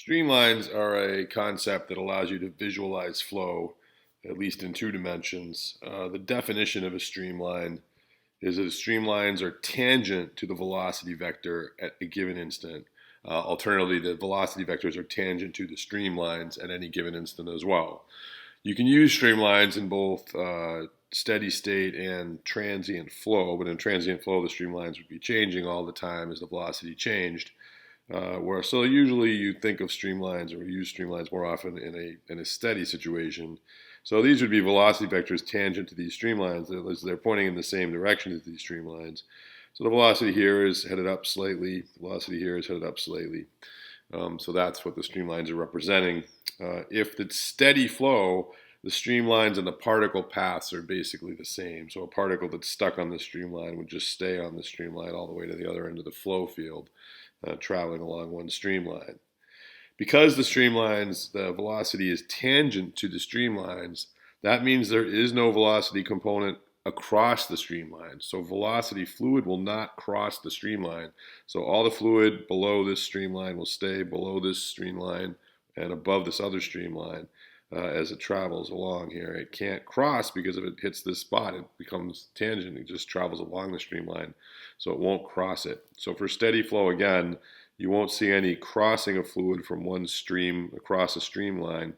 Streamlines are a concept that allows you to visualize flow, at least in two dimensions. The definition of a streamline is that streamlines are tangent to the velocity vector at a given instant. Alternatively, the velocity vectors are tangent to the streamlines at any given instant as well. You can use streamlines in both steady state and transient flow, but in transient flow, the streamlines would be changing all the time as the velocity changed. So usually you think of streamlines or use streamlines more often in a steady situation. So these would be velocity vectors tangent to these streamlines. They're pointing in the same direction as these streamlines. So the velocity here is headed up slightly. The velocity here is headed up slightly. So that's what the streamlines are representing. If it's steady flow, the streamlines and the particle paths are basically the same. So a particle that's stuck on the streamline would just stay on the streamline all the way to the other end of the flow field, traveling along one streamline. Because the streamlines, the velocity is tangent to the streamlines, that means there is no velocity component across the streamline. So velocity fluid will not cross the streamline. So all the fluid below this streamline will stay below this streamline and above this other streamline as it travels along here. It can't cross because if it hits this spot, it becomes tangent. It just travels along the streamline, so it won't cross it. So for steady flow, again, you won't see any crossing of fluid from one stream across a streamline.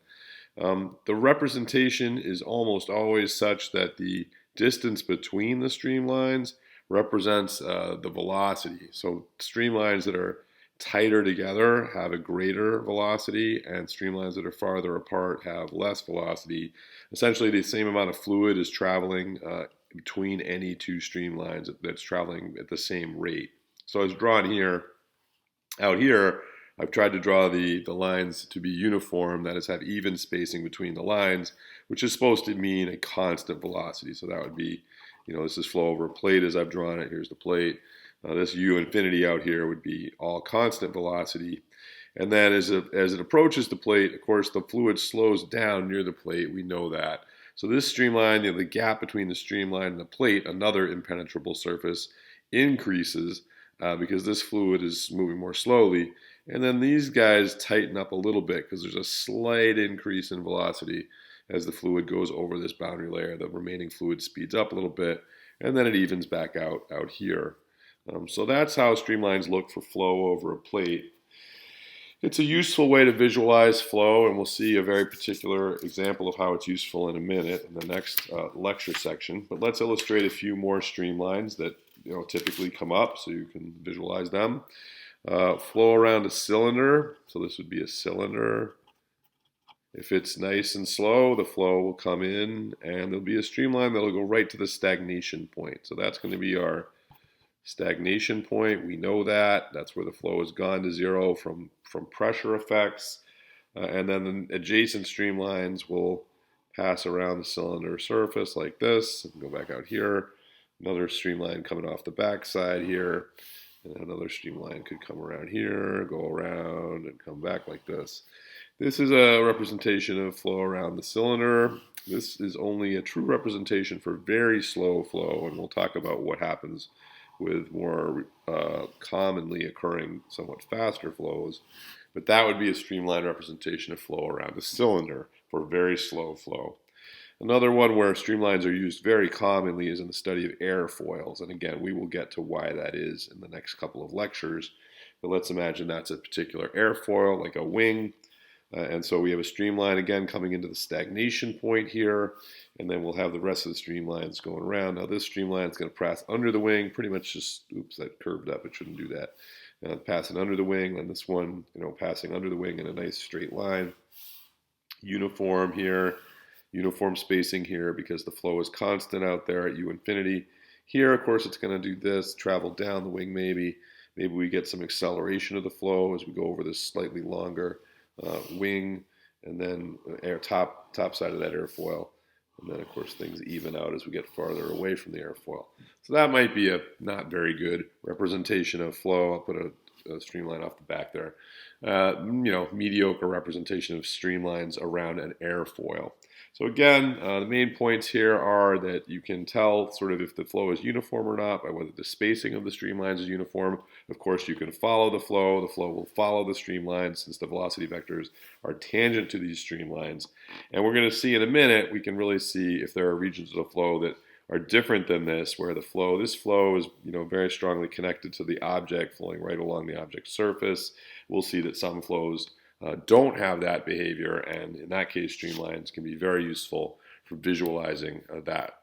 The representation is almost always such that the distance between the streamlines represents the velocity. So streamlines that are tighter together have a greater velocity, and streamlines that are farther apart have less velocity. Essentially, the same amount of fluid is traveling between any two streamlines that's traveling at the same rate. So as drawn here, out here, I've tried to draw the lines to be uniform, that is, have even spacing between the lines, which is supposed to mean a constant velocity. So that would be, this is flow over a plate as I've drawn it. Here's the plate. This U infinity out here would be all constant velocity. And then as it approaches the plate, of course, the fluid slows down near the plate. We know that. So this streamline, the gap between the streamline and the plate, another impenetrable surface, increases because this fluid is moving more slowly. And then these guys tighten up a little bit because there's a slight increase in velocity as the fluid goes over this boundary layer. The remaining fluid speeds up a little bit, and then it evens back out here. So that's how streamlines look for flow over a plate. It's a useful way to visualize flow, and we'll see a very particular example of how it's useful in a minute in the next lecture section. But let's illustrate a few more streamlines that typically come up so you can visualize them. Flow around a cylinder. So this would be a cylinder. If it's nice and slow, the flow will come in, and there'll be a streamline that'll go right to the stagnation point. So that's going to be our stagnation point. We know that. That's where the flow has gone to zero from pressure effects. And then the adjacent streamlines will pass around the cylinder surface like this and go back out here. Another streamline coming off the back side here. And another streamline could come around here, go around, and come back like this. This is a representation of flow around the cylinder. This is only a true representation for very slow flow, and we'll talk about what happens with more commonly occurring, somewhat faster flows. But that would be a streamline representation of flow around a cylinder for very slow flow. Another one where streamlines are used very commonly is in the study of airfoils. And again, we will get to why that is in the next couple of lectures. But let's imagine that's a particular airfoil, like a wing. And so we have a streamline again coming into the stagnation point here, and then we'll have the rest of the streamlines going around. Now this streamline is going to pass under the wing, pretty much just, oops, that curved up, it shouldn't do that. Passing under the wing, and this one, passing under the wing in a nice straight line. Uniform here, uniform spacing here because the flow is constant out there at U infinity. Here, of course, it's going to do this, travel down the wing maybe. Maybe we get some acceleration of the flow as we go over this slightly longer wing, and then top side of that airfoil, and then of course things even out as we get farther away from the airfoil. So that might be a not very good representation of flow. I'll put a streamline off the back there. Mediocre representation of streamlines around an airfoil. So again, the main points here are that you can tell sort of if the flow is uniform or not by whether the spacing of the streamlines is uniform. Of course, you can follow the flow. The flow will follow the streamlines since the velocity vectors are tangent to these streamlines. And we're going to see in a minute, we can really see if there are regions of the flow that are different than this, where this flow is very strongly connected to the object flowing right along the object surface. We'll see that some flows don't have that behavior, and in that case, streamlines can be very useful for visualizing that.